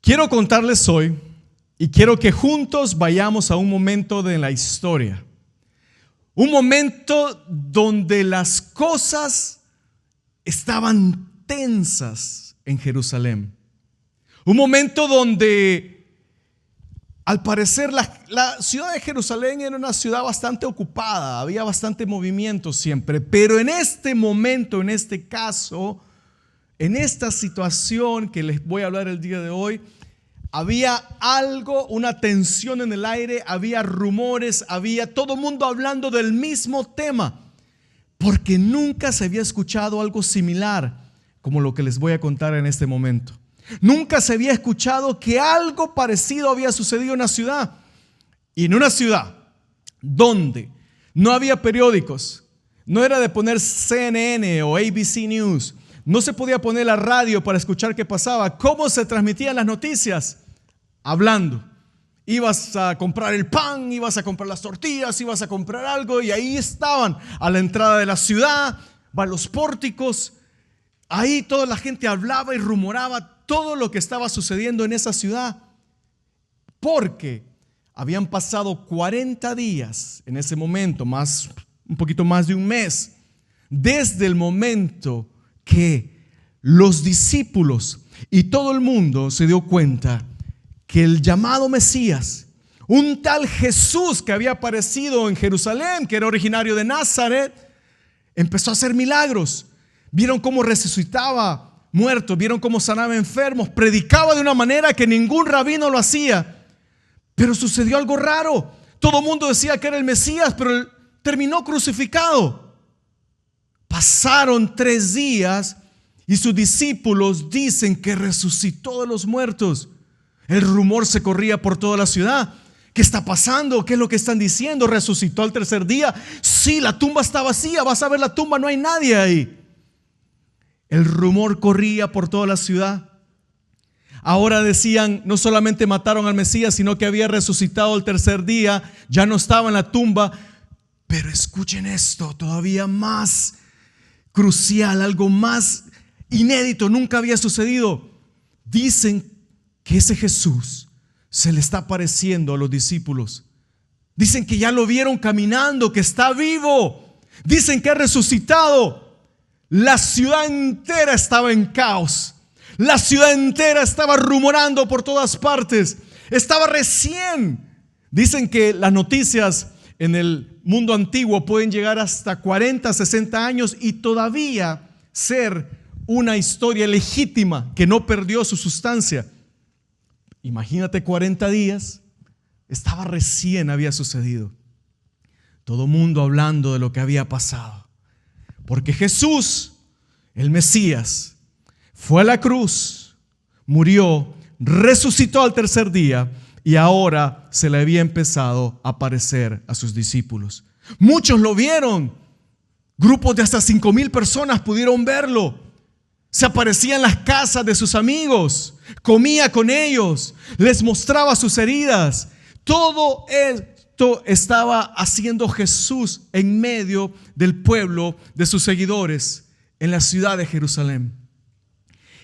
Quiero contarles hoy y quiero que juntos vayamos a un momento de la historia. Un momento donde las cosas estaban tensas en Jerusalén. Un momento donde, al parecer, la ciudad de Jerusalén era una ciudad bastante ocupada, había bastante movimiento siempre, pero en este momento, en este caso, en esta situación que les voy a hablar el día de hoy, había algo, una tensión en el aire, había rumores, había todo el mundo hablando del mismo tema, porque nunca se había escuchado algo similar como lo que les voy a contar en este momento. Nunca se había escuchado que algo parecido había sucedido en una ciudad. Y en una ciudad donde no había periódicos, no era de poner CNN o ABC News, no se podía poner la radio para escuchar qué pasaba. ¿Cómo se transmitían las noticias? Hablando. Ibas a comprar el pan, ibas a comprar las tortillas, ibas a comprar algo y ahí estaban a la entrada de la ciudad, a los pórticos. Ahí toda la gente hablaba y rumoraba todo lo que estaba sucediendo en esa ciudad, porque habían pasado 40 días en ese momento, un poquito más de un mes, desde el momento que los discípulos y todo el mundo se dio cuenta que el llamado Mesías, un tal Jesús que había aparecido en Jerusalén, que era originario de Nazaret, empezó a hacer milagros. Vieron cómo resucitaba muertos, vieron cómo sanaba enfermos, predicaba de una manera que ningún rabino lo hacía. Pero sucedió algo raro. Todo el mundo decía que era el Mesías, pero él terminó crucificado. Pasaron 3 días y sus discípulos dicen que resucitó de los muertos. El rumor se corría por toda la ciudad. ¿Qué está pasando? ¿Qué es lo que están diciendo? ¿Resucitó al 3er día? Sí, la tumba está vacía. Vas a ver la tumba, no hay nadie ahí. El rumor corría por toda la ciudad. Ahora decían, no solamente mataron al Mesías, sino que había resucitado al 3er día, ya no estaba en la tumba. Pero escuchen esto, todavía más crucial, algo más inédito, nunca había sucedido. Dicen que ese Jesús se le está apareciendo a los discípulos. Dicen que ya lo vieron caminando, que está vivo. Dicen que ha resucitado. La ciudad entera estaba en caos. La ciudad entera estaba rumorando por todas partes. Estaba recién. Dicen que las noticias en el mundo antiguo pueden llegar hasta 40, 60 años y todavía ser una historia legítima que no perdió su sustancia. Imagínate 40 días. Estaba recién, había sucedido. Todo mundo hablando de lo que había pasado. Porque Jesús, el Mesías, fue a la cruz, murió, resucitó al 3er día y ahora se le había empezado a aparecer a sus discípulos. Muchos lo vieron, grupos de hasta 5,000 personas pudieron verlo. Se aparecía en las casas de sus amigos, comía con ellos, les mostraba sus heridas. Todo esto estaba haciendo Jesús en medio del pueblo de sus seguidores en la ciudad de Jerusalén.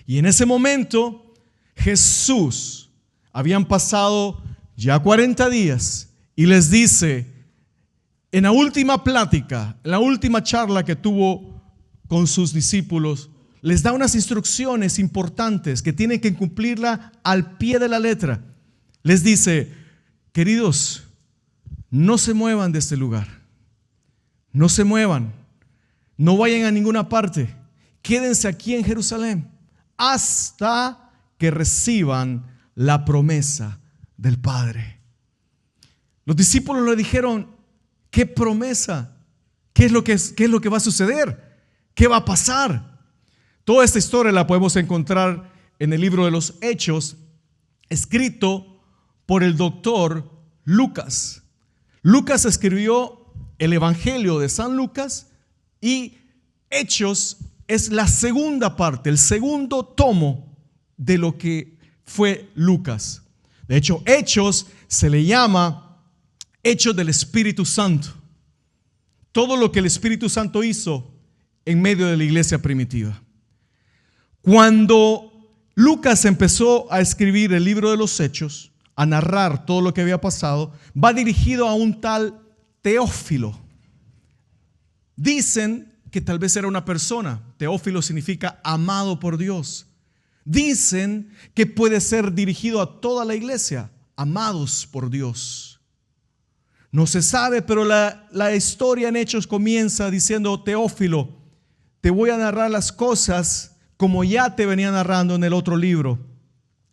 Y en ese momento Jesús, habían pasado ya 40 días y les dice en la última plática, en la última charla que tuvo con sus discípulos, les da unas instrucciones importantes que tienen que cumplirla al pie de la letra. Les dice: queridos, no se muevan de este lugar, no se muevan, no vayan a ninguna parte, quédense aquí en Jerusalén hasta que reciban la promesa del Padre. Los discípulos le dijeron: ¿qué promesa? ¿Qué es lo que va a suceder? ¿Qué va a pasar? Toda esta historia la podemos encontrar en el libro de los Hechos, escrito por el doctor Lucas. Lucas escribió el Evangelio de San Lucas y Hechos es la segunda parte, el segundo tomo de lo que fue Lucas. De hecho, Hechos se le llama Hechos del Espíritu Santo. Todo lo que el Espíritu Santo hizo en medio de la iglesia primitiva. Cuando Lucas empezó a escribir el libro de los Hechos, a narrar todo lo que había pasado, va dirigido a un tal Teófilo. Dicen que tal vez era una persona. Teófilo significa amado por Dios. Dicen que puede ser dirigido a toda la iglesia, amados por Dios. No se sabe, pero la historia en Hechos comienza diciendo: Teófilo, te voy a narrar las cosas como ya te venía narrando en el otro libro.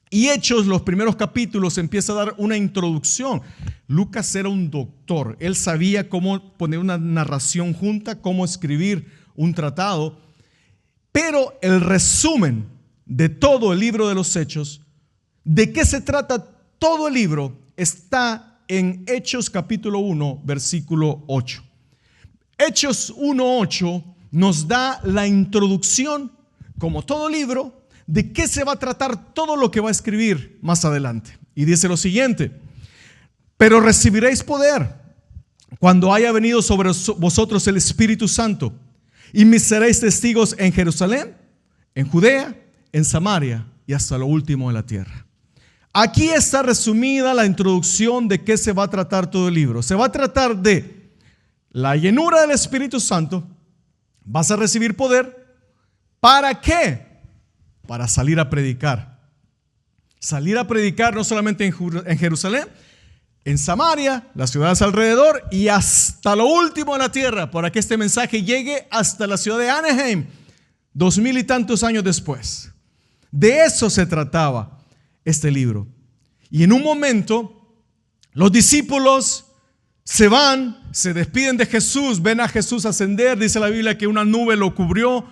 Y Hechos, los primeros capítulos, empieza a dar una introducción. Lucas era un doctor. Él sabía cómo poner una narración junta, cómo escribir un tratado. Pero el resumen de todo el libro de los Hechos, de qué se trata todo el libro, está en Hechos capítulo 1, versículo 8. Hechos 1:8 nos da la introducción, como todo libro, de qué se va a tratar todo lo que va a escribir más adelante. Y dice lo siguiente: pero recibiréis poder cuando haya venido sobre vosotros el Espíritu Santo, y me seréis testigos en Jerusalén, en Judea, en Samaria y hasta lo último de la tierra. Aquí está resumida la introducción de qué se va a tratar todo el libro. Se va a tratar de la llenura del Espíritu Santo. Vas a recibir poder. ¿Para qué? Para salir a predicar. Salir a predicar no solamente en Jerusalén, en Samaria, las ciudades alrededor y hasta lo último de la tierra, para que este mensaje llegue hasta la ciudad de Anaheim, 2000 y tantos años después. De eso se trataba este libro. Y en un momento, los discípulos se van, se despiden de Jesús, ven a Jesús ascender. Dice la Biblia que una nube lo cubrió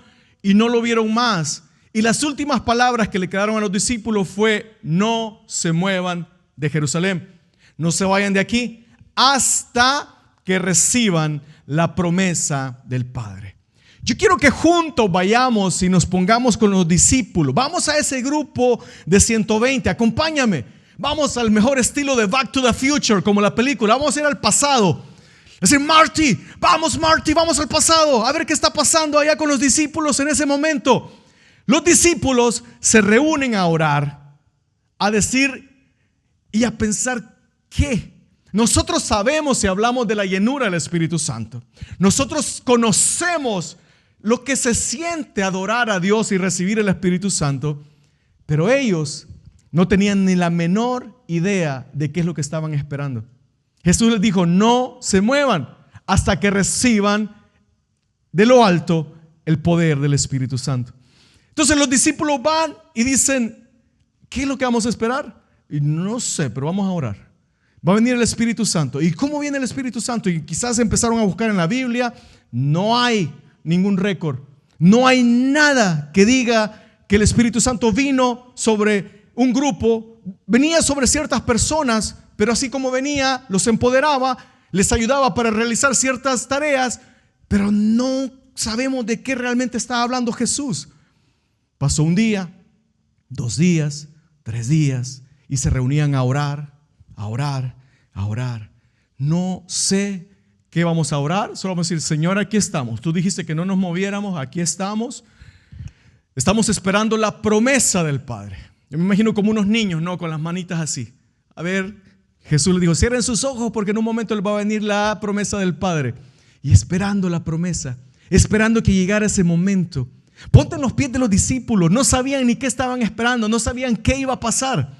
y no lo vieron más. Y las últimas palabras que le quedaron a los discípulos fue: no se muevan de Jerusalén, no se vayan de aquí hasta que reciban la promesa del Padre. Yo quiero que juntos vayamos y nos pongamos con los discípulos. Vamos a ese grupo de 120, acompáñame. Vamos al mejor estilo de Back to the Future, como la película. Vamos a ir al pasado. Decir: Marty, vamos al pasado, a ver qué está pasando allá con los discípulos en ese momento. Los discípulos se reúnen a orar, a decir y a pensar qué. Nosotros sabemos y hablamos de la llenura del Espíritu Santo. Nosotros conocemos lo que se siente adorar a Dios y recibir el Espíritu Santo, pero ellos no tenían ni la menor idea de qué es lo que estaban esperando. Jesús les dijo: no se muevan hasta que reciban de lo alto el poder del Espíritu Santo. Entonces los discípulos van y dicen: ¿qué es lo que vamos a esperar? Y no sé, pero vamos a orar. Va a venir el Espíritu Santo. ¿Y cómo viene el Espíritu Santo? Y quizás empezaron a buscar en la Biblia. No hay ningún récord. No hay nada que diga que el Espíritu Santo vino sobre un grupo. Venía sobre ciertas personas, pero así como venía, los empoderaba, les ayudaba para realizar ciertas tareas, pero no sabemos de qué realmente estaba hablando Jesús. Pasó un día, 2 días, 3 días, y se reunían a orar, a orar, a orar. No sé qué vamos a orar, solo vamos a decir: Señor, aquí estamos. Tú dijiste que no nos moviéramos, aquí estamos. Estamos esperando la promesa del Padre. Yo me imagino como unos niños, ¿no? Con las manitas así. A ver, Jesús les dijo: cierren sus ojos porque en un momento les va a venir la promesa del Padre. Y esperando la promesa, esperando que llegara ese momento. Ponte en los pies de los discípulos. No sabían ni qué estaban esperando, no sabían qué iba a pasar.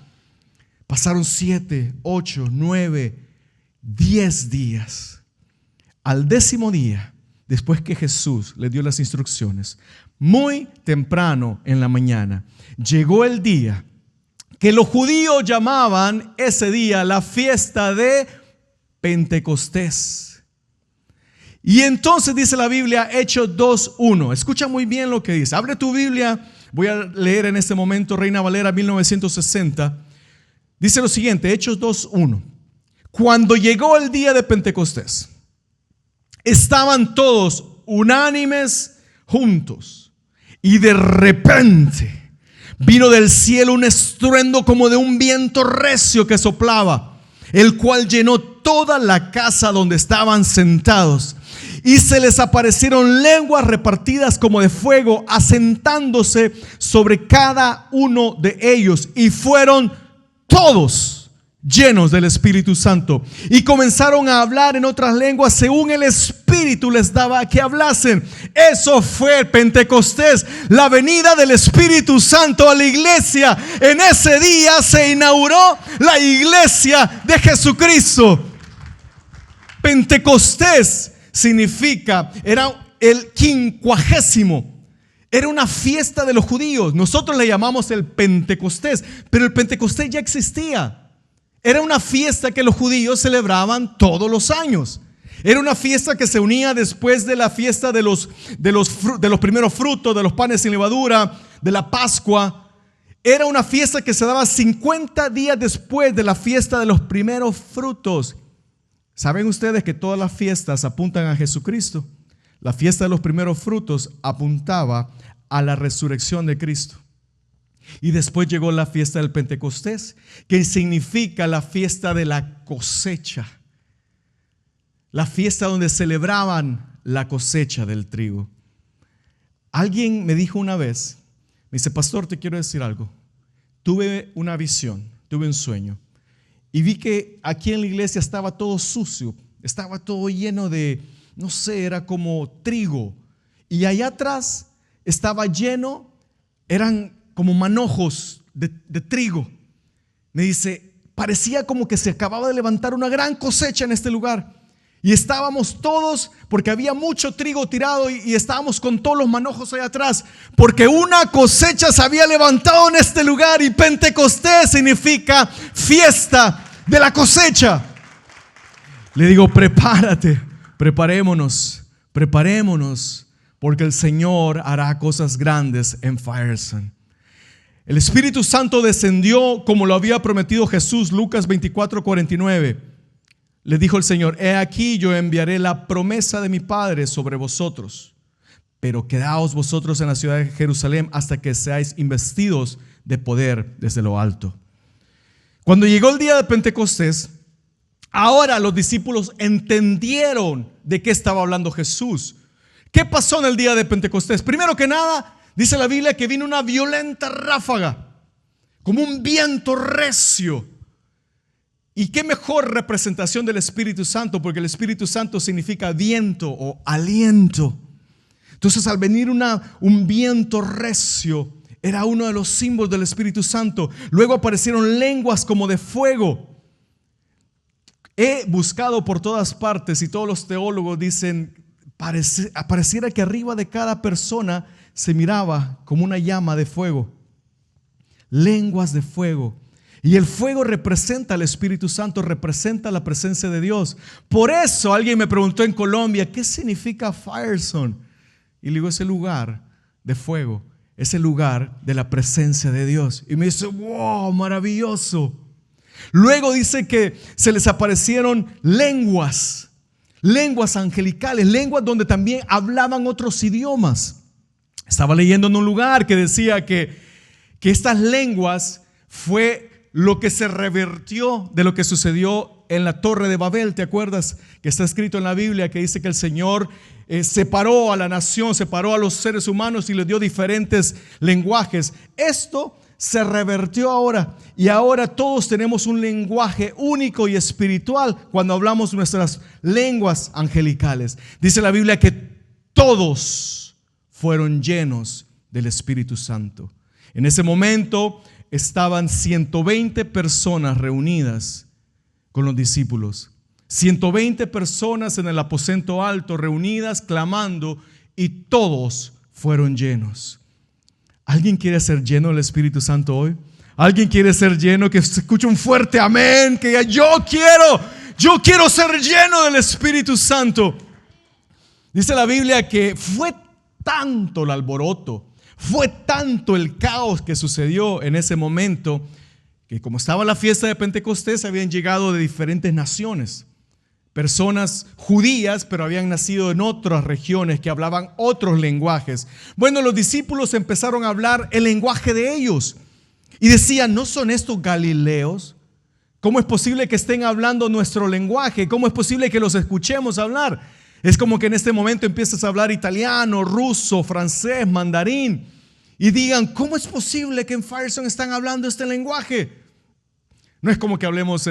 Pasaron 7, 8, 9, 10 días. Al 10º día, después que Jesús les dio las instrucciones, muy temprano en la mañana, llegó el día que los judíos llamaban ese día la fiesta de Pentecostés. Y entonces dice la Biblia, Hechos 2:1. Escucha muy bien lo que dice. Abre tu Biblia. Voy a leer en este momento Reina Valera 1960. Dice lo siguiente, Hechos 2:1. Cuando llegó el día de Pentecostés, estaban todos unánimes juntos, y de repente vino del cielo un estruendo como de un viento recio que soplaba, el cual llenó toda la casa donde estaban sentados. y se les aparecieron lenguas repartidas como de fuego, asentándose sobre cada uno de ellos, y fueron todos llenos del Espíritu Santo y comenzaron a hablar en otras lenguas según el Espíritu les daba que hablasen. Eso fue el Pentecostés, la venida del Espíritu Santo a la iglesia. En ese día se inauguró la iglesia de Jesucristo. Pentecostés significa, era el 50º. Era una fiesta de los judíos. Nosotros le llamamos el Pentecostés, pero el Pentecostés ya existía. Era una fiesta que los judíos celebraban todos los años. Era una fiesta que se unía después de la fiesta de los primeros frutos, de los panes sin levadura, de la Pascua. Era una fiesta que se daba 50 días después de la fiesta de los primeros frutos. ¿Saben ustedes que todas las fiestas apuntan a Jesucristo? La fiesta de los primeros frutos apuntaba a la resurrección de Cristo. Y después llegó la fiesta del Pentecostés, que significa la fiesta de la cosecha. La fiesta donde celebraban la cosecha del trigo. Alguien me dijo una vez, me dice: pastor, te quiero decir algo. Tuve una visión, tuve un sueño, y vi que aquí en la iglesia estaba todo sucio, estaba todo lleno de, no sé, era como trigo. Y allá atrás estaba lleno, eran como manojos de trigo. Me dice, parecía como que se acababa de levantar una gran cosecha en este lugar. Y estábamos todos, porque había mucho trigo tirado, y estábamos con todos los manojos allá atrás, porque una cosecha se había levantado en este lugar. Y Pentecostés significa fiesta de la cosecha. Le digo, prepárate, preparémonos, porque el Señor hará cosas grandes en Firestone. El Espíritu Santo descendió como lo había prometido Jesús. Lucas 24:49. Le dijo el Señor: he aquí, yo enviaré la promesa de mi Padre sobre vosotros, pero quedaos vosotros en la ciudad de Jerusalén hasta que seáis investidos de poder desde lo alto. Cuando llegó el día de Pentecostés, ahora los discípulos entendieron de qué estaba hablando Jesús. ¿Qué pasó en el día de Pentecostés? Primero que nada, dice la Biblia que vino una violenta ráfaga, como un viento recio. Y qué mejor representación del Espíritu Santo, porque el Espíritu Santo significa viento o aliento. Entonces, al venir un viento recio, era uno de los símbolos del Espíritu Santo. Luego aparecieron lenguas como de fuego. He buscado por todas partes y todos los teólogos dicen, pareciera que arriba de cada persona se miraba como una llama de fuego, lenguas de fuego. Y el fuego representa al Espíritu Santo, representa la presencia de Dios. Por eso alguien me preguntó en Colombia, ¿qué significa Firestone? Y le digo, ese lugar de fuego, ese lugar de la presencia de Dios. Y me dice, wow, maravilloso. Luego dice que se les aparecieron lenguas angelicales, lenguas donde también hablaban otros idiomas. Estaba leyendo en un lugar que decía que estas lenguas fue lo que se revirtió de lo que sucedió en la Torre de Babel. ¿Te acuerdas que está escrito en la Biblia que dice que el Señor separó a la nación, separó a los seres humanos y les dio diferentes lenguajes? Esto se revirtió ahora, y ahora todos tenemos un lenguaje único y espiritual cuando hablamos nuestras lenguas angelicales. Dice la Biblia que todos fueron llenos del Espíritu Santo. En ese momento estaban 120 personas reunidas con los discípulos. 120 personas en el aposento alto reunidas clamando, y todos fueron llenos. ¿Alguien quiere ser lleno del Espíritu Santo hoy? ¿Alguien quiere ser lleno? Que se escuche un fuerte amén, que diga, yo quiero ser lleno del Espíritu Santo. Dice la Biblia que fue tanto el alboroto, fue tanto el caos que sucedió en ese momento, que como estaba la fiesta de Pentecostés, habían llegado de diferentes naciones, personas judías, pero habían nacido en otras regiones que hablaban otros lenguajes. Bueno, los discípulos empezaron a hablar el lenguaje de ellos y decían, ¿no son estos galileos? ¿Cómo es posible que estén hablando nuestro lenguaje? ¿Cómo es posible que los escuchemos hablar? Es como que en este momento empiezas a hablar italiano, ruso, francés, mandarín y digan, ¿cómo es posible que en Firestone están hablando este lenguaje? No es como que hablemos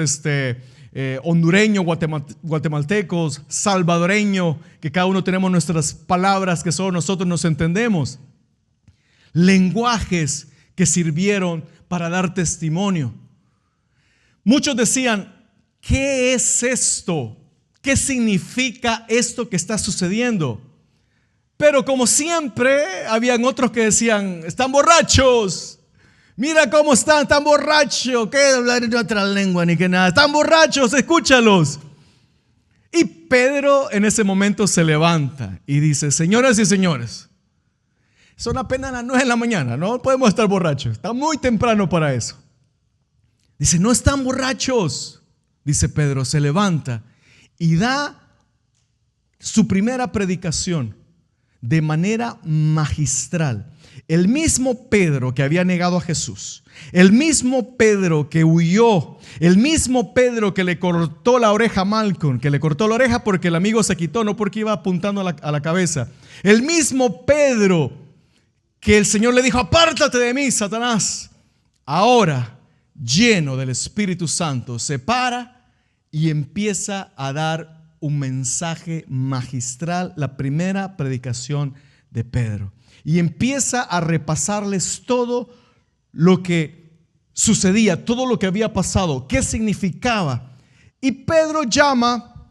hondureño, guatemaltecos, salvadoreño, que cada uno tenemos nuestras palabras que solo nosotros nos entendemos. Lenguajes que sirvieron para dar testimonio. Muchos decían, ¿qué es esto? ¿Qué significa esto que está sucediendo? Pero como siempre, habían otros que decían, están borrachos. Mira cómo están borrachos. ¿Qué hablar en otra lengua ni que nada? Están borrachos, escúchalos. Y Pedro en ese momento se levanta y dice, señoras y señores, son apenas las 9 de la mañana, no podemos estar borrachos. Está muy temprano para eso. Dice, no están borrachos. Dice Pedro, se levanta y da su primera predicación de manera magistral. El mismo Pedro que había negado a Jesús, el mismo Pedro que huyó, el mismo Pedro que le cortó la oreja a Malcolm, que le cortó la oreja porque el amigo se quitó, no porque iba apuntando a la cabeza. El mismo Pedro que el Señor le dijo, apártate de mí, Satanás. Ahora, lleno del Espíritu Santo, se para y empieza a dar un mensaje magistral, la primera predicación de Pedro. Y empieza a repasarles todo lo que sucedía, todo lo que había pasado, qué significaba. Y Pedro llama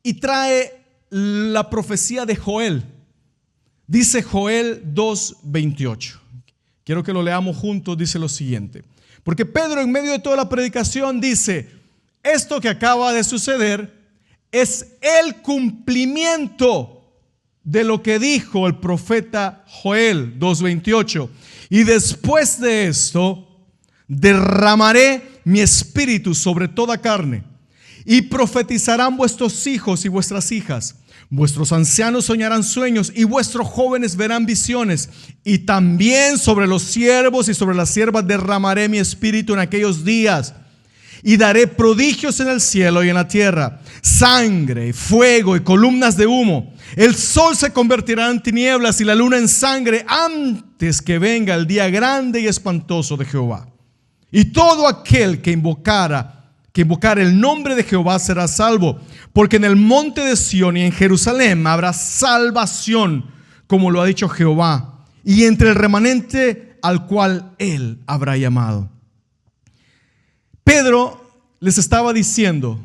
y trae la profecía de Joel. Dice Joel 2:28. Quiero que lo leamos juntos. Dice lo siguiente. Porque Pedro en medio de toda la predicación dice, esto que acaba de suceder es el cumplimiento de lo que dijo el profeta Joel 2:28. Y después de esto, derramaré mi espíritu sobre toda carne, y profetizarán vuestros hijos y vuestras hijas. Vuestros ancianos soñarán sueños y vuestros jóvenes verán visiones. Y también sobre los siervos y sobre las siervas derramaré mi espíritu en aquellos días. Y daré prodigios en el cielo y en la tierra, sangre, fuego y columnas de humo. El sol se convertirá en tinieblas y la luna en sangre antes que venga el día grande y espantoso de Jehová. Y todo aquel que invocara el nombre de Jehová será salvo, porque en el monte de Sión y en Jerusalén habrá salvación, como lo ha dicho Jehová, y entre el remanente al cual él habrá llamado. Pedro les estaba diciendo,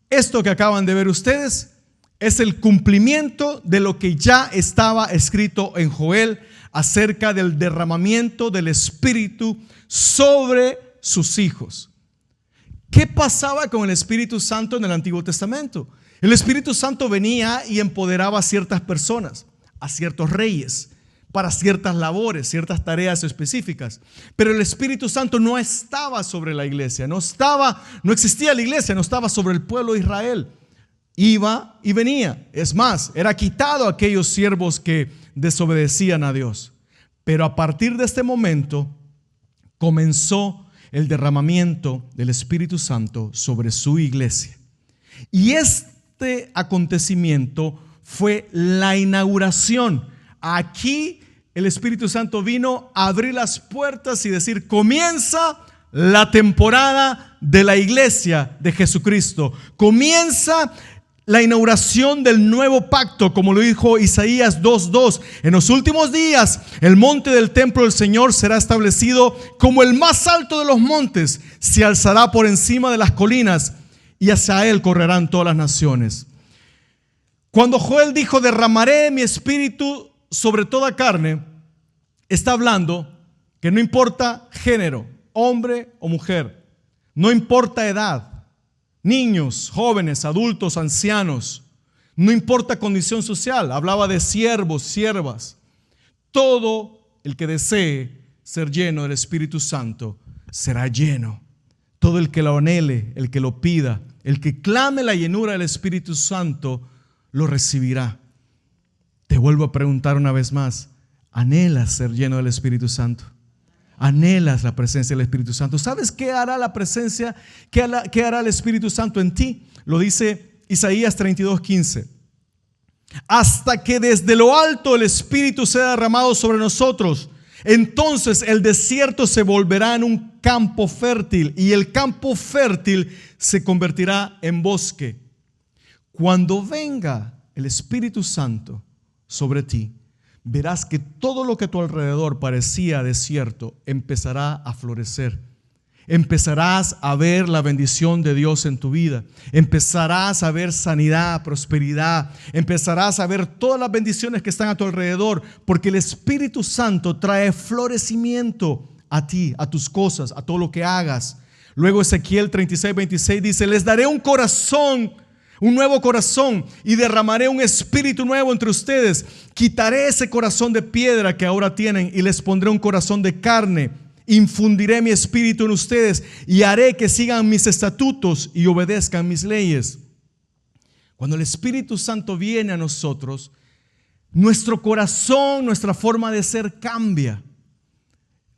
esto que acaban de ver ustedes es el cumplimiento de lo que ya estaba escrito en Joel acerca del derramamiento del Espíritu sobre sus hijos. ¿Qué pasaba con el Espíritu Santo en el Antiguo Testamento? El Espíritu Santo venía y empoderaba a ciertas personas, a ciertos reyes, para ciertas labores, ciertas tareas específicas. Pero el Espíritu Santo no estaba sobre la iglesia, no existía la iglesia, no estaba sobre el pueblo de Israel. Iba y venía. Es más, era quitado a aquellos siervos que desobedecían a Dios. Pero a partir de este momento comenzó el derramamiento del Espíritu Santo sobre su iglesia. Y este acontecimiento fue la inauguración. Aquí el Espíritu Santo vino a abrir las puertas y decir, comienza la temporada de la iglesia de Jesucristo. Comienza la inauguración del nuevo pacto, como lo dijo Isaías 2:2. En los últimos días, el monte del templo del Señor será establecido como el más alto de los montes. Se alzará por encima de las colinas y hacia él correrán todas las naciones. Cuando Joel dijo, derramaré mi espíritu sobre toda carne, está hablando que no importa género, hombre o mujer, no importa edad, niños, jóvenes, adultos, ancianos, no importa condición social. Hablaba de siervos, siervas. Todo el que desee ser lleno del Espíritu Santo será lleno. Todo el que lo anhele, el que lo pida, el que clame la llenura del Espíritu Santo, lo recibirá. Te vuelvo a preguntar una vez más, ¿anhelas ser lleno del Espíritu Santo? ¿Anhelas la presencia del Espíritu Santo? ¿Sabes qué hará la presencia, qué hará el Espíritu Santo en ti? Lo dice Isaías 32:15. hasta que desde lo alto el Espíritu sea derramado sobre nosotros. Entonces el desierto se volverá en un campo fértil y el campo fértil se convertirá en bosque. Cuando venga el Espíritu Santo sobre ti, verás que todo lo que a tu alrededor parecía desierto empezará a florecer. Empezarás a ver la bendición de Dios en tu vida. Empezarás a ver sanidad, prosperidad. Empezarás a ver todas las bendiciones que están a tu alrededor, porque el Espíritu Santo trae florecimiento a ti, a tus cosas, a todo lo que hagas. Luego Ezequiel 36:26 dice: les daré un corazón, un nuevo corazón, y derramaré un espíritu nuevo entre ustedes. Quitaré ese corazón de piedra que ahora tienen y les pondré un corazón de carne. Infundiré mi espíritu en ustedes y haré que sigan mis estatutos y obedezcan mis leyes. Cuando el Espíritu Santo viene a nosotros, nuestro corazón, nuestra forma de ser cambia.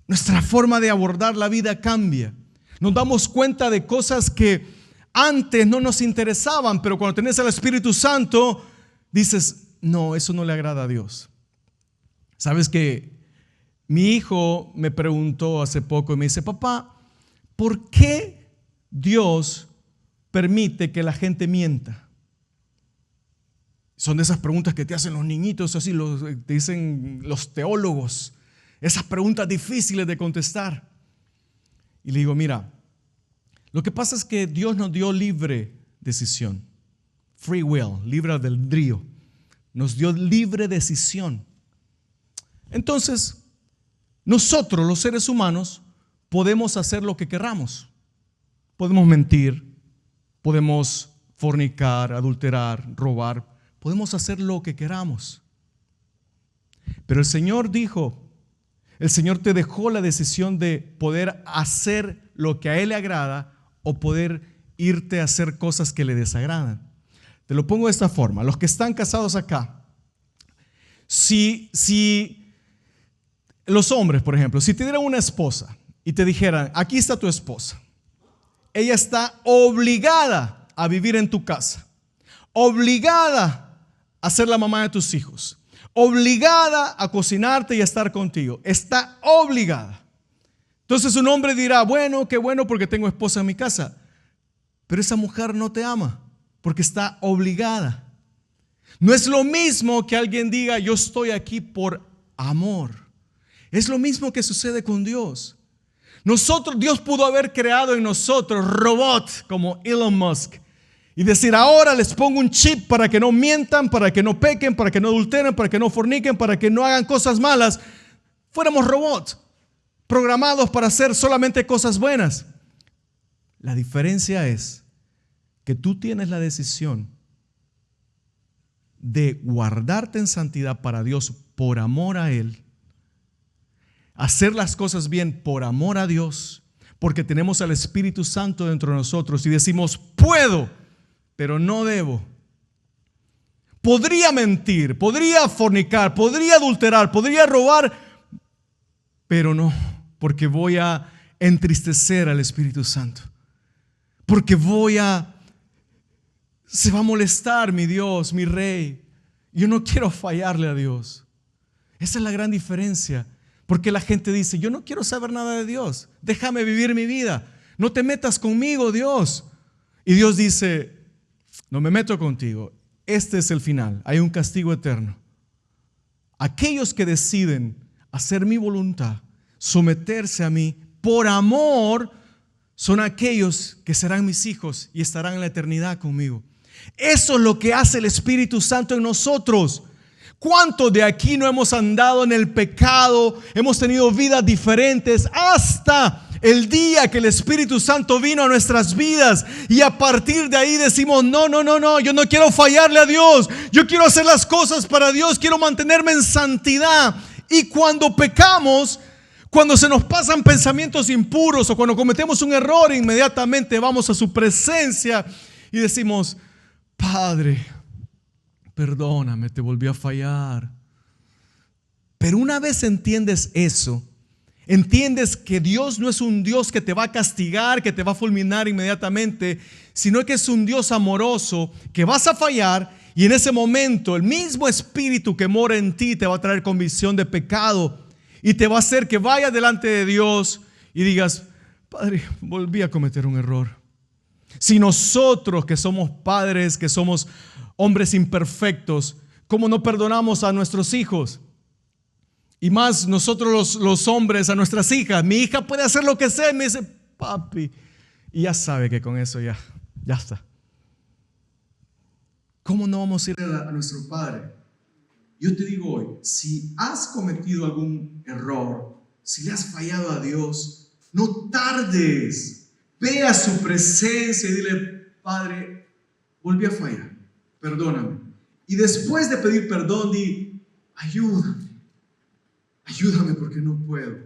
Nuestra forma de abordar la vida cambia. Nos damos cuenta de cosas que antes no nos interesaban, pero cuando tenés al Espíritu Santo, dices: no, eso no le agrada a Dios. ¿Sabes que mi hijo me preguntó hace poco y me dice: papá, ¿por qué Dios permite que la gente mienta? Son de esas preguntas que te hacen los niñitos, así te dicen los teólogos, esas preguntas difíciles de contestar. Y le digo: mira, lo que pasa es que Dios nos dio libre decisión, free will, libre albedrío, nos dio libre decisión. Entonces, nosotros, los seres humanos, podemos hacer lo que queramos. Podemos mentir, podemos fornicar, adulterar, robar. Podemos hacer lo que queramos. Pero el Señor dijo, el Señor te dejó la decisión de poder hacer lo que a Él le agrada o poder irte a hacer cosas que le desagradan. Te lo pongo de esta forma. Los que están casados acá, si los hombres, por ejemplo, si te dieran una esposa y te dijeran: aquí está tu esposa, ella está obligada a vivir en tu casa, obligada a ser la mamá de tus hijos, obligada a cocinarte y a estar contigo, está obligada. Entonces un hombre dirá: bueno, qué bueno porque tengo esposa en mi casa, pero esa mujer no te ama porque está obligada. No es lo mismo que alguien diga: yo estoy aquí por amor. Es lo mismo que sucede con Dios. Dios pudo haber creado en nosotros robots como Elon Musk y decir: ahora les pongo un chip para que no mientan, para que no pequen, para que no adulteren, para que no forniquen, para que no hagan cosas malas. Fuéramos robots programados para hacer solamente cosas buenas. La diferencia es que tú tienes la decisión de guardarte en santidad para Dios por amor a Él, hacer las cosas bien por amor a Dios, porque tenemos al Espíritu Santo dentro de nosotros y decimos: puedo, pero no debo. Podría mentir, podría fornicar, podría adulterar, podría robar, pero no, porque voy a entristecer al Espíritu Santo, porque se va a molestar mi Dios, mi Rey. Yo no quiero fallarle a Dios. Esa es la gran diferencia. Porque la gente dice: yo no quiero saber nada de Dios, déjame vivir mi vida, no te metas conmigo, Dios. Y Dios dice: no me meto contigo, este es el final, hay un castigo eterno. Aquellos que deciden hacer mi voluntad, someterse a mí por amor, son aquellos que serán mis hijos y estarán en la eternidad conmigo. Eso es lo que hace el Espíritu Santo en nosotros. ¿Cuántos de aquí no hemos andado en el pecado? Hemos tenido vidas diferentes hasta el día que el Espíritu Santo vino a nuestras vidas y a partir de ahí decimos: no, yo no quiero fallarle a Dios, yo quiero hacer las cosas para Dios, quiero mantenerme en santidad. Y cuando pecamos, cuando se nos pasan pensamientos impuros o cuando cometemos un error, inmediatamente vamos a su presencia y decimos: Padre, perdóname, te volví a fallar. Pero una vez entiendes eso, entiendes que Dios no es un Dios que te va a castigar, que te va a fulminar inmediatamente, sino que es un Dios amoroso, que vas a fallar Y en ese momento, el mismo espíritu que mora en ti te va a traer convicción de pecado y te va a hacer que vayas delante de Dios y digas: Padre, volví a cometer un error. Si nosotros que somos padres, que somos hombres imperfectos, ¿cómo no perdonamos a nuestros hijos? Y más nosotros los hombres a nuestras hijas. Mi hija puede hacer lo que sea y me dice: papi, y ya sabe que con eso ya está. ¿Cómo no vamos a ir a nuestro Padre? Yo te digo hoy, si has cometido algún error, si le has fallado a Dios, no tardes. Ve a su presencia y dile: Padre, volví a fallar, perdóname. Y después de pedir perdón, di: ayúdame porque no puedo.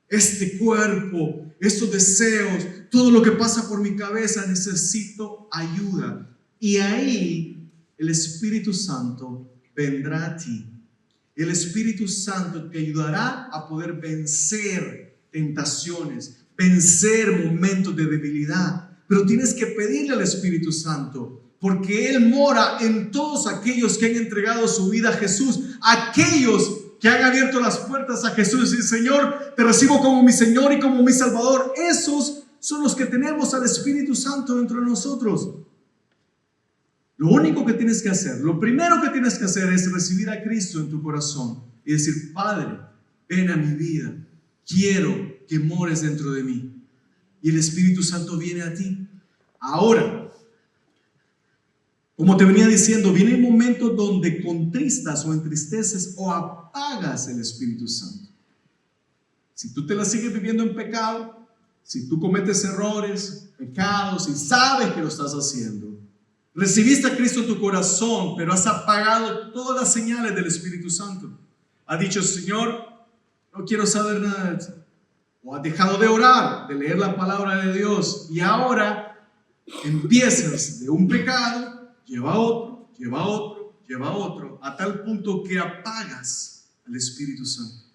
Este cuerpo, estos deseos, todo lo que pasa por mi cabeza, necesito ayuda. Y ahí el Espíritu Santo vendrá a ti. El Espíritu Santo te ayudará a poder vencer tentaciones, vencer momentos de debilidad. Pero tienes que pedirle al Espíritu Santo, porque Él mora en todos aquellos que han entregado su vida a Jesús, aquellos que han abierto las puertas a Jesús y: Señor, te recibo como mi Señor y como mi Salvador. Esos son los que tenemos al Espíritu Santo dentro de nosotros. Lo único que tienes que hacer, lo primero que tienes que hacer es recibir a Cristo en tu corazón y decir: Padre, ven a mi vida, quiero que mores dentro de mí. Y el Espíritu Santo viene a ti. Ahora, como te venía diciendo, vienen momentos donde contristas o entristeces o apagas el Espíritu Santo. Si tú te la sigues viviendo en pecado, si tú cometes errores, pecados y sabes que lo estás haciendo, recibiste a Cristo en tu corazón, pero has apagado todas las señales del Espíritu Santo. Has dicho: Señor, no quiero saber nada de ti. O has dejado de orar, de leer la palabra de Dios, y ahora empiezas de un pecado, lleva a otro, lleva a otro, lleva a otro, a tal punto que apagas al Espíritu Santo.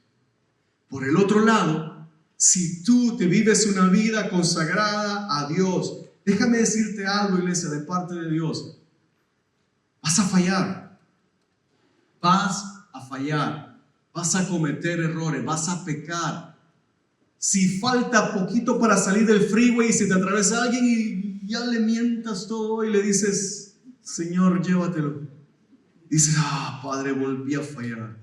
Por el otro lado, si tú te vives una vida consagrada a Dios, déjame decirte algo, iglesia, de parte de Dios: vas a fallar, vas a cometer errores, vas a pecar. Si falta poquito para salir del freeway y se te atraviesa alguien y ya le mientas todo y le dices: Señor, llévatelo. Dices: Padre, volví a fallar.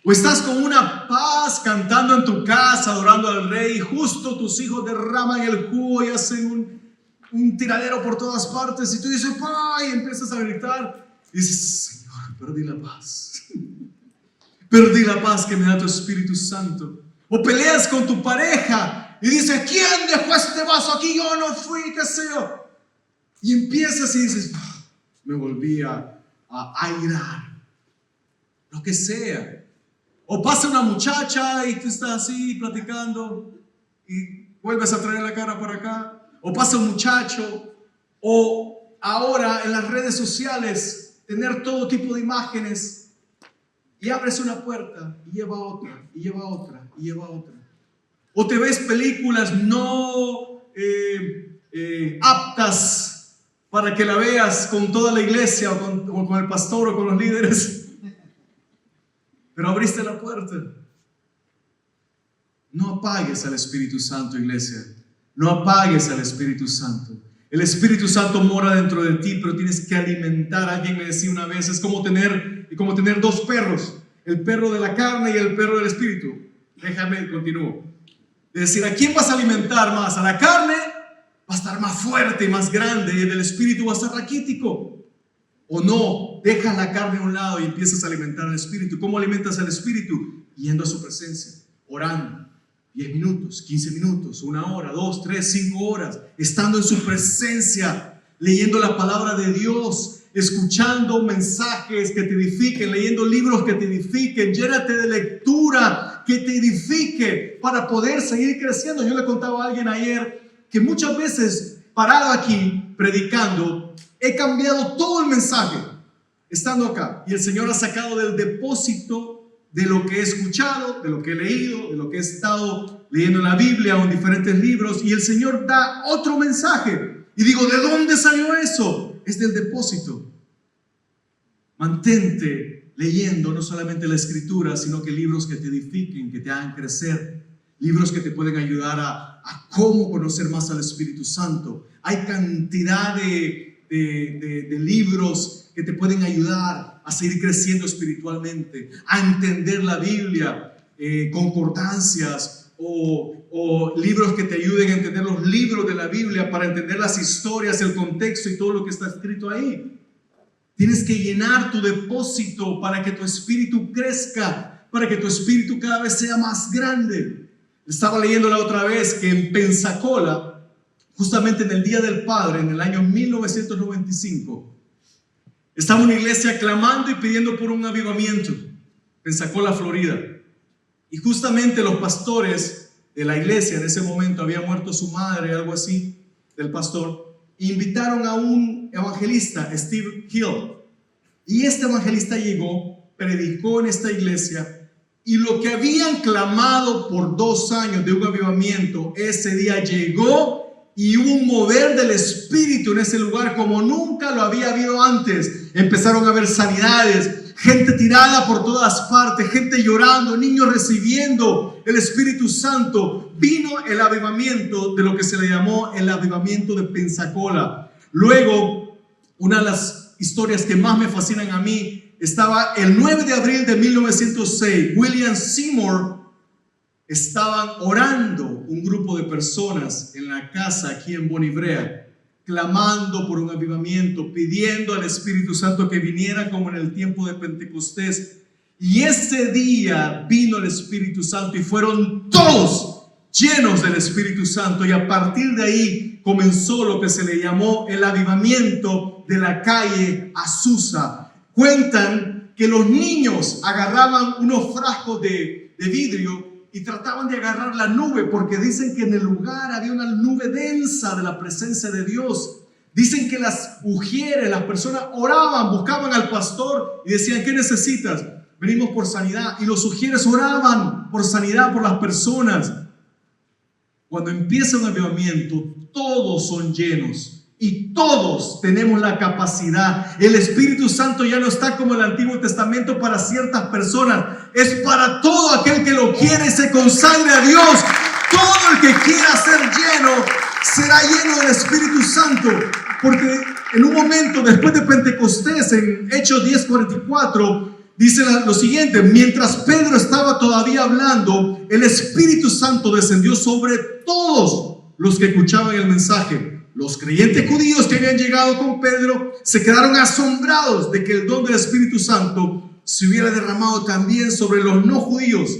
O estás con una paz cantando en tu casa, adorando al Rey, y justo tus hijos derraman el jugo y hacen un tiradero por todas partes, y tú dices: ¡ay! Y empiezas a gritar y dices: Señor, perdí la paz. Perdí la paz que me da tu Espíritu Santo. O peleas con tu pareja y dices: ¿quién dejó este vaso aquí? Yo no fui, qué sé yo. Y empiezas y dices: me volví a airar. Lo que sea. O pasa una muchacha y tú estás así platicando y vuelves a traer la cara para acá. O pasa un muchacho. O ahora en las redes sociales tener todo tipo de imágenes. Y abres una puerta y lleva otra, y lleva otra, y lleva otra. O te ves películas no aptas para que la veas con toda la iglesia o con el pastor o con los líderes. Pero abriste la puerta. No apagues al Espíritu Santo, iglesia. No apagues al Espíritu Santo. El Espíritu Santo mora dentro de ti, pero tienes que alimentar. Alguien me decía una vez: es como tener dos perros, el perro de la carne y el perro del Espíritu. Déjame, continúo. Es decir, ¿a quién vas a alimentar más? A la carne va a estar más fuerte y más grande, y el del Espíritu va a estar raquítico. O no, dejas la carne a un lado y empiezas a alimentar al Espíritu. ¿Cómo alimentas al Espíritu? Yendo a su presencia, orando. 10 minutos, 15 minutos, 1 hora, 2, 3, 5 horas, estando en su presencia, leyendo la palabra de Dios, escuchando mensajes que te edifiquen, leyendo libros que te edifiquen. Llénate de lectura que te edifique para poder seguir creciendo. Yo le contaba a alguien ayer que muchas veces, parado aquí, predicando, he cambiado todo el mensaje, estando acá. Y el Señor ha sacado del depósito de lo que he escuchado, de lo que he leído, de lo que he estado leyendo en la Biblia o en diferentes libros, y el Señor da otro mensaje. Y digo: ¿de dónde salió eso? Es del depósito. Mantente leyendo no solamente la Escritura, sino que libros que te edifiquen, que te hagan crecer, libros que te pueden ayudar a cómo conocer más al Espíritu Santo. Hay cantidad de libros que te pueden ayudar a seguir creciendo espiritualmente, a entender la Biblia, concordancias o libros que te ayuden a entender los libros de la Biblia para entender las historias, el contexto y todo lo que está escrito ahí. Tienes que llenar tu depósito para que tu espíritu crezca, para que tu espíritu cada vez sea más grande. Estaba leyendo la otra vez que en Pensacola, justamente en el Día del Padre, en el año 1995, estaba una iglesia clamando y pidiendo por un avivamiento. Pensacola, Florida. Y justamente los pastores de la iglesia en ese momento, había muerto su madre, algo así, del pastor, invitaron a un evangelista, Steve Hill, y este evangelista llegó, predicó en esta iglesia, y lo que habían clamado por 2 años de un avivamiento, ese día llegó y hubo un mover del Espíritu en ese lugar como nunca lo había habido antes. Empezaron a haber sanidades, gente tirada por todas partes, gente llorando, niños recibiendo el Espíritu Santo. Vino el avivamiento de lo que se le llamó el avivamiento de Pensacola. Luego, una de las historias que más me fascinan a mí, estaba el 9 de abril de 1906, William Seymour, estaban orando un grupo de personas en la casa aquí en Bonivrea, clamando por un avivamiento, pidiendo al Espíritu Santo que viniera como en el tiempo de Pentecostés. Y ese día vino el Espíritu Santo y fueron todos llenos del Espíritu Santo, y a partir de ahí comenzó lo que se le llamó el avivamiento de la calle Azusa. Cuentan que los niños agarraban unos frascos de vidrio y trataban de agarrar la nube, porque dicen que en el lugar había una nube densa de la presencia de Dios. Dicen que las mujeres, las personas oraban, buscaban al pastor y decían: ¿qué necesitas? Venimos por sanidad. Y los ujieres oraban por sanidad por las personas. Cuando empieza un avivamiento, todos son llenos y todos tenemos la capacidad. El Espíritu Santo ya no está como el Antiguo Testamento para ciertas personas, es para todo aquel que lo quiere y se consagre a Dios. Todo el que quiera ser lleno será lleno del Espíritu Santo, porque en un momento después de Pentecostés, en Hechos 10:44, dice lo siguiente: mientras Pedro estaba todavía hablando, el Espíritu Santo descendió sobre todos los que escuchaban el mensaje. Los creyentes judíos que habían llegado con Pedro se quedaron asombrados de que el don del Espíritu Santo se hubiera derramado también sobre los no judíos,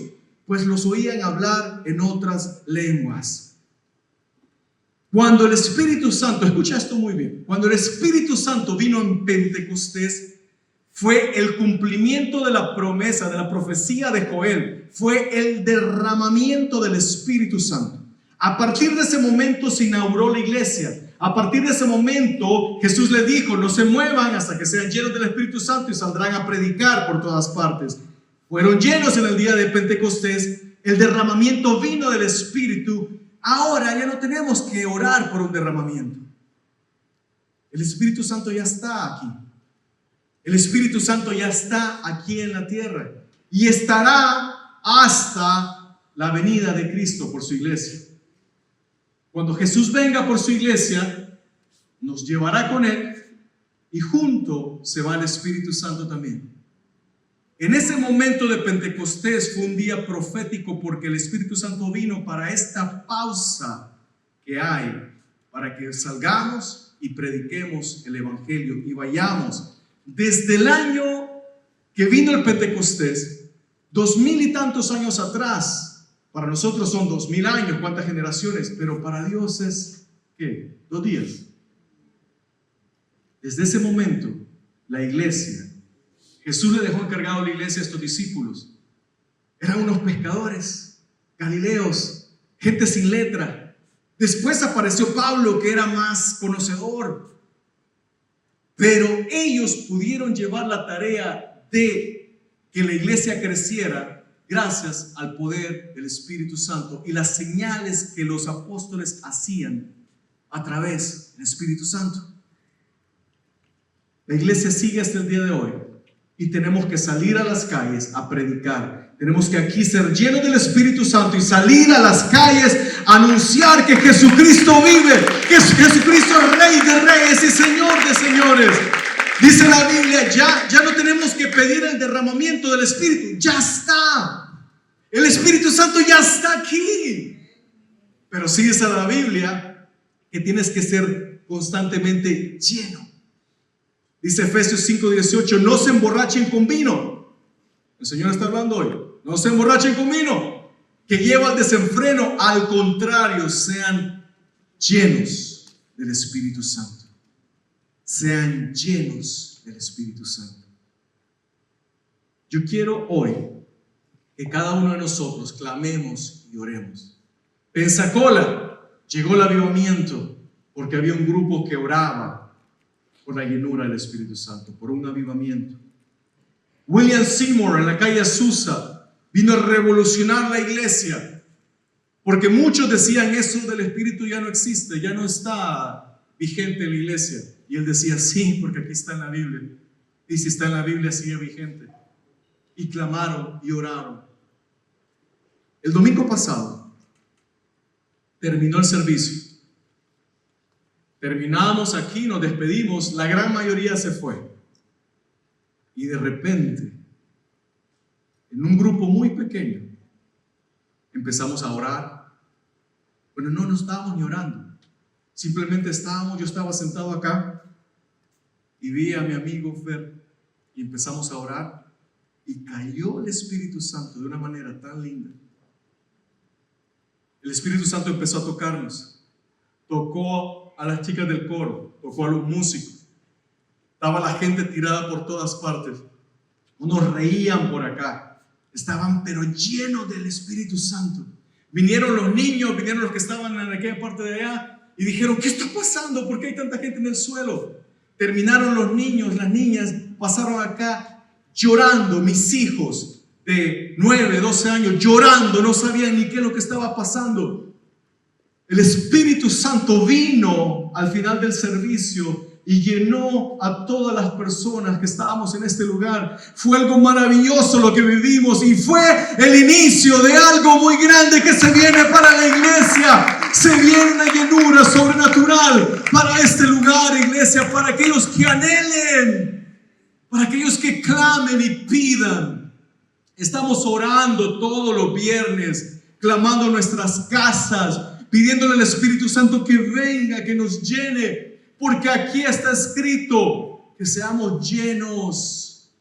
pues los oían hablar en otras lenguas. Cuando el Espíritu Santo, escucha esto muy bien, cuando el Espíritu Santo vino en Pentecostés, fue el cumplimiento de la promesa, de la profecía de Joel, fue el derramamiento del Espíritu Santo. A partir de ese momento se inauguró la iglesia. A partir de ese momento Jesús les dijo: no se muevan hasta que sean llenos del Espíritu Santo y saldrán a predicar por todas partes. Fueron llenos en el día de Pentecostés, el derramamiento vino del Espíritu. Ahora ya no tenemos que orar por un derramamiento. El Espíritu Santo ya está aquí. El Espíritu Santo ya está aquí en la tierra y estará hasta la venida de Cristo por su iglesia. Cuando Jesús venga por su iglesia, nos llevará con Él y junto se va el Espíritu Santo también. En ese momento de Pentecostés fue un día profético, porque el Espíritu Santo vino para esta pausa que hay, para que salgamos y prediquemos el Evangelio y vayamos. Desde el año que vino el Pentecostés, 2000 y tantos años atrás, para nosotros son 2000 años, cuántas generaciones, pero para Dios es, ¿qué? 2 días. Desde ese momento, la iglesia, Jesús le dejó encargado a la iglesia a estos discípulos. Eran unos pescadores, galileos, gente sin letra. Después apareció Pablo, que era más conocedor. Pero ellos pudieron llevar la tarea de que la iglesia creciera gracias al poder del Espíritu Santo y las señales que los apóstoles hacían a través del Espíritu Santo. La iglesia sigue hasta el día de hoy. y tenemos que salir a las calles a predicar. Tenemos que aquí ser llenos del Espíritu Santo y salir a las calles a anunciar que Jesucristo vive, que Jesucristo es Rey de reyes y Señor de señores. Dice la Biblia, ya no tenemos que pedir el derramamiento del Espíritu, ya está. El Espíritu Santo ya está aquí. Pero sí dice la Biblia que tienes que ser constantemente lleno. Dice Efesios 5:18, no se emborrachen con vino. El Señor está hablando hoy. No se emborrachen con vino, que lleva al desenfreno. Al contrario, sean llenos del Espíritu Santo. Sean llenos del Espíritu Santo. Yo quiero hoy que cada uno de nosotros clamemos y oremos. Pensacola, llegó el avivamiento porque había un grupo que oraba por la llenura del Espíritu Santo, por un avivamiento. William Seymour en la calle Azusa vino a revolucionar la iglesia, porque muchos decían eso del Espíritu ya no existe, ya no está vigente en la iglesia. Y él decía, sí, porque aquí está en la Biblia. Y si está en la Biblia, sigue vigente. Y clamaron y oraron. El domingo pasado terminó el servicio. Terminamos aquí, nos despedimos, la gran mayoría se fue. Y de repente, en un grupo muy pequeño, empezamos a orar. Bueno, no estábamos ni orando. Simplemente yo estaba sentado acá y vi a mi amigo Fer y empezamos a orar y cayó el Espíritu Santo de una manera tan linda. El Espíritu Santo empezó a tocarnos. Tocó a las chicas del coro, tocó a los músicos. Estaba la gente tirada por todas partes. Unos reían por acá. Estaban pero llenos del Espíritu Santo. Vinieron los niños, vinieron los que estaban en aquella parte de allá y dijeron, ¿qué está pasando? ¿Por qué hay tanta gente en el suelo? Terminaron los niños, las niñas pasaron acá llorando. Mis hijos de 9, 12 años llorando, no sabían ni qué es lo que estaba pasando. El Espíritu Santo vino al final del servicio y llenó a todas las personas que estábamos en este lugar. Fue algo maravilloso lo que vivimos y fue el inicio de algo muy grande que se viene para la iglesia. Se viene una llenura sobrenatural para este lugar, iglesia, para aquellos que anhelen, para aquellos que clamen y pidan. Estamos orando todos los viernes, clamando en nuestras casas, pidiéndole al Espíritu Santo que venga, que nos llene. Porque aquí está escrito que seamos llenos.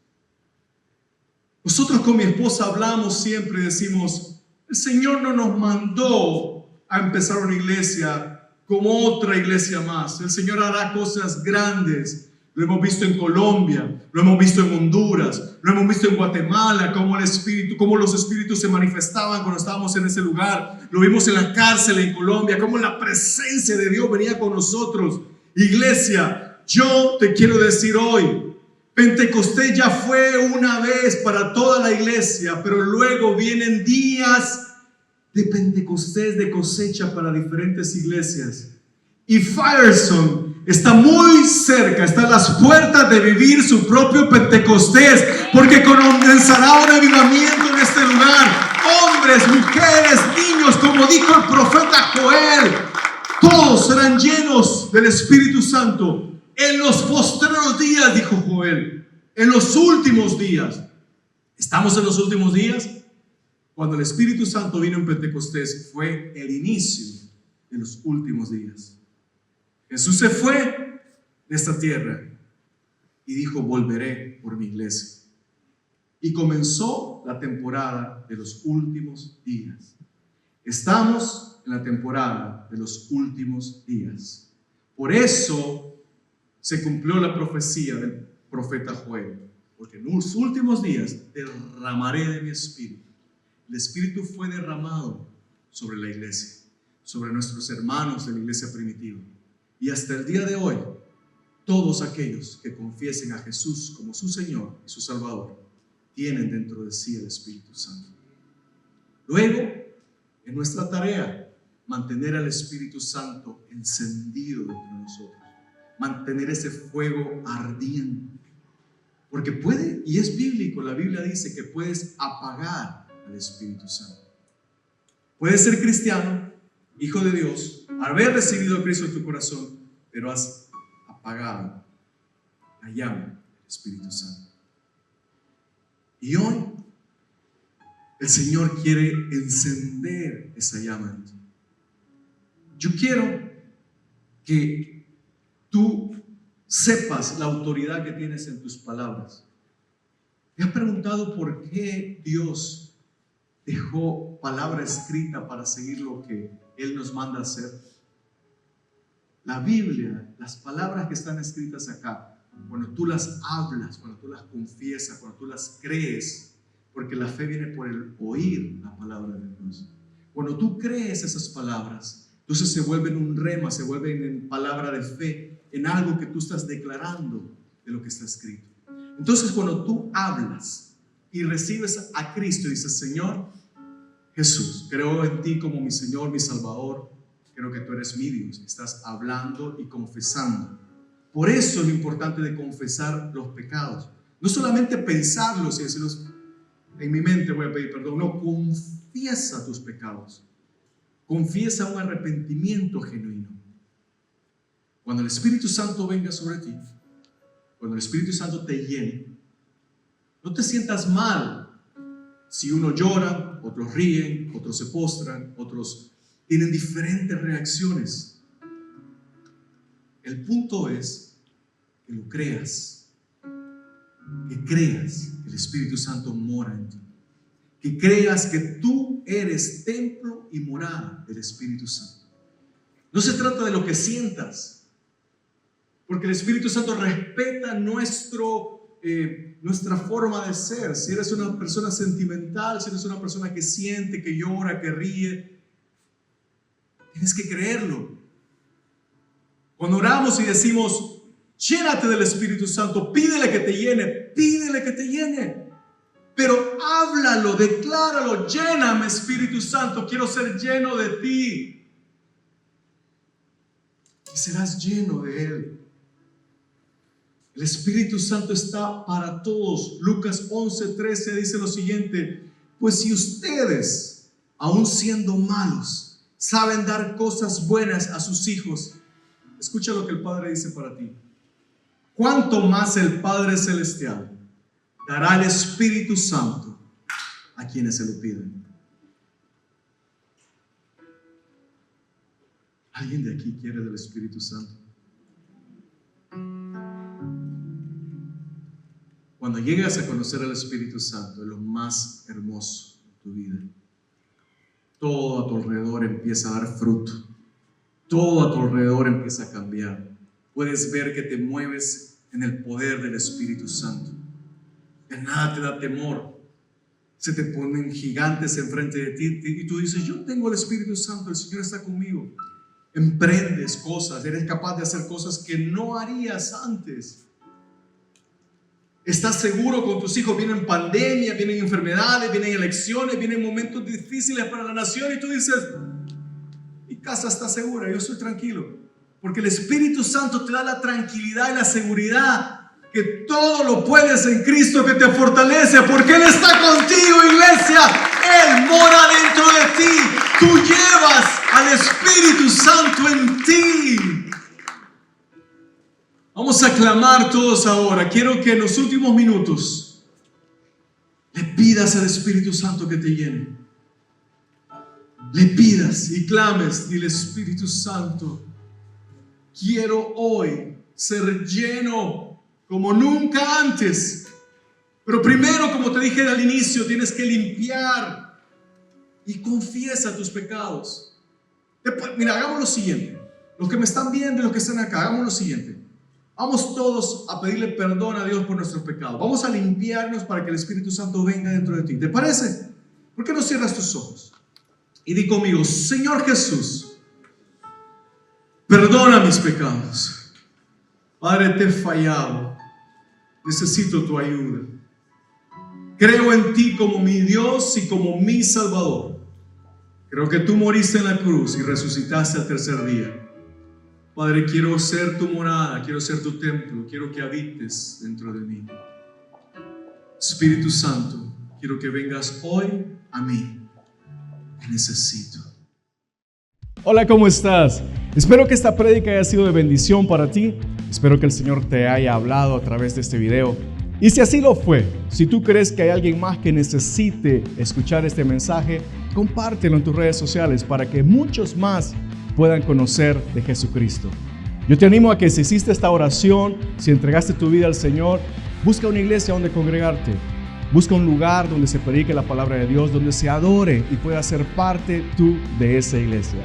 Nosotros con mi esposa hablamos siempre y decimos, el Señor no nos mandó a empezar una iglesia como otra iglesia más. El Señor hará cosas grandes. Lo hemos visto en Colombia, lo hemos visto en Honduras, lo hemos visto en Guatemala, cómo los espíritus se manifestaban cuando estábamos en ese lugar. Lo vimos en la cárcel en Colombia, cómo la presencia de Dios venía con nosotros. Iglesia, yo te quiero decir hoy, Pentecostés ya fue una vez para toda la iglesia, pero luego vienen días de Pentecostés, de cosecha para diferentes iglesias. Y Firestone está muy cerca, está a las puertas de vivir su propio Pentecostés, porque comenzará un avivamiento en este lugar. Hombres, mujeres, niños, como dijo el profeta Joel, todos serán llenos del Espíritu Santo en los postreros días, dijo Joel, en los últimos días. ¿Estamos en los últimos días? Cuando el Espíritu Santo vino en Pentecostés fue el inicio de los últimos días. Jesús se fue de esta tierra y dijo, volveré por mi iglesia. Y comenzó la temporada de los últimos días. Estamos en la temporada de los últimos días. Por eso se cumplió la profecía del profeta Joel, porque en los últimos días derramaré de mi espíritu. El espíritu fue derramado sobre la iglesia, sobre nuestros hermanos de la iglesia primitiva. Y hasta el día de hoy, todos aquellos que confiesen a Jesús como su Señor y su Salvador, tienen dentro de sí el Espíritu Santo. Luego, en nuestra tarea, mantener al Espíritu Santo encendido dentro de nosotros, mantener ese fuego ardiente. Porque puede, y es bíblico, la Biblia dice que puedes apagar al Espíritu Santo. Puedes ser cristiano, hijo de Dios, haber recibido a Cristo en tu corazón, pero has apagado la llama del Espíritu Santo. Y hoy el Señor quiere encender esa llama en ti. Yo quiero que tú sepas la autoridad que tienes en tus palabras. ¿Te has preguntado por qué Dios dejó palabra escrita para seguir lo que Él nos manda hacer? La Biblia, las palabras que están escritas acá, cuando tú las hablas, cuando tú las confiesas, cuando tú las crees, porque la fe viene por el oír la palabra de Dios. Cuando tú crees esas palabras, entonces se vuelven un rema, se vuelven en palabra de fe, en algo que tú estás declarando de lo que está escrito. Entonces cuando tú hablas y recibes a Cristo y dices: Señor Jesús, creo en ti como mi Señor, mi Salvador, creo que tú eres mi Dios, estás hablando y confesando. Por eso es lo importante de confesar los pecados. No solamente pensarlos y decirlos: en mi mente voy a pedir perdón. No, confiesa tus pecados. Confiesa un arrepentimiento genuino. Cuando el Espíritu Santo venga sobre ti, cuando el Espíritu Santo te llene, no te sientas mal si uno llora, otros ríen, otros se postran, otros tienen diferentes reacciones. El punto es que lo creas, que creas que el Espíritu Santo mora en ti, que creas que tú eres templo y morada del Espíritu Santo. No se trata de lo que sientas, porque el Espíritu Santo respeta nuestra forma de ser. Si eres una persona sentimental, si eres una persona que siente, que llora, que ríe, tienes que creerlo. Cuando oramos y decimos: llénate del Espíritu Santo, pídele que te llene, pídele que te llene. Pero háblalo, decláralo: lléname, Espíritu Santo, quiero ser lleno de ti. Y serás lleno de Él. El Espíritu Santo está para todos. Lucas 11:13 dice lo siguiente: pues si ustedes, aun siendo malos, saben dar cosas buenas a sus hijos, escucha lo que el Padre dice para ti. ¿Cuánto más el Padre Celestial dará el Espíritu Santo a quienes se lo piden? ¿Alguien de aquí quiere del Espíritu Santo? Cuando llegas a conocer al Espíritu Santo, es lo más hermoso de tu vida. Todo a tu alrededor empieza a dar fruto. Todo a tu alrededor empieza a cambiar. Puedes ver que te mueves en el poder del Espíritu Santo. De nada te da temor. Se te ponen gigantes enfrente de ti y tú dices: yo tengo el Espíritu Santo, el Señor está conmigo. Emprendes cosas, eres capaz de hacer cosas que no harías antes. Estás seguro con tus hijos. Vienen pandemias, vienen enfermedades, vienen elecciones, vienen momentos difíciles para la nación y tú dices: mi casa está segura, yo estoy tranquilo. Porque el Espíritu Santo te da la tranquilidad y la seguridad que todo lo puedes en Cristo que te fortalece, porque Él está contigo, iglesia. Él mora dentro de ti. Tú llevas al Espíritu Santo en ti. Vamos a clamar todos ahora. Quiero que en los últimos minutos le pidas al Espíritu Santo que te llene. Le pidas y clames. Dile: Espíritu Santo, quiero hoy ser lleno como nunca antes. Pero primero, como te dije al inicio, tienes que limpiar y confiesa tus pecados. Después, mira, hagamos lo siguiente. Los que me están viendo y los que están acá, hagamos lo siguiente. Vamos todos a pedirle perdón a Dios por nuestros pecados. Vamos a limpiarnos para que el Espíritu Santo venga dentro de ti. ¿Te parece? ¿Por qué no cierras tus ojos? Y di conmigo: Señor Jesús, perdona mis pecados. Padre, te he fallado. Necesito tu ayuda. Creo en ti como mi Dios y como mi Salvador. Creo que tú moriste en la cruz y resucitaste al tercer día. Padre, quiero ser tu morada, quiero ser tu templo, quiero que habites dentro de mí. Espíritu Santo, quiero que vengas hoy a mí. Te necesito. Hola, ¿cómo estás? Espero que esta prédica haya sido de bendición para ti. Espero que el Señor te haya hablado a través de este video. Y si así lo fue, si tú crees que hay alguien más que necesite escuchar este mensaje, compártelo en tus redes sociales para que muchos más puedan conocer de Jesucristo. Yo te animo a que si hiciste esta oración, si entregaste tu vida al Señor, busca una iglesia donde congregarte. Busca un lugar donde se predique la palabra de Dios, donde se adore y puedas ser parte tú de esa iglesia.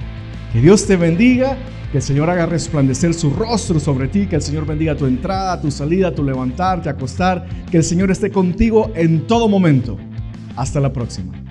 Que Dios te bendiga, que el Señor haga resplandecer su rostro sobre ti, que el Señor bendiga tu entrada, tu salida, tu levantarte, acostar, que el Señor esté contigo en todo momento. Hasta la próxima.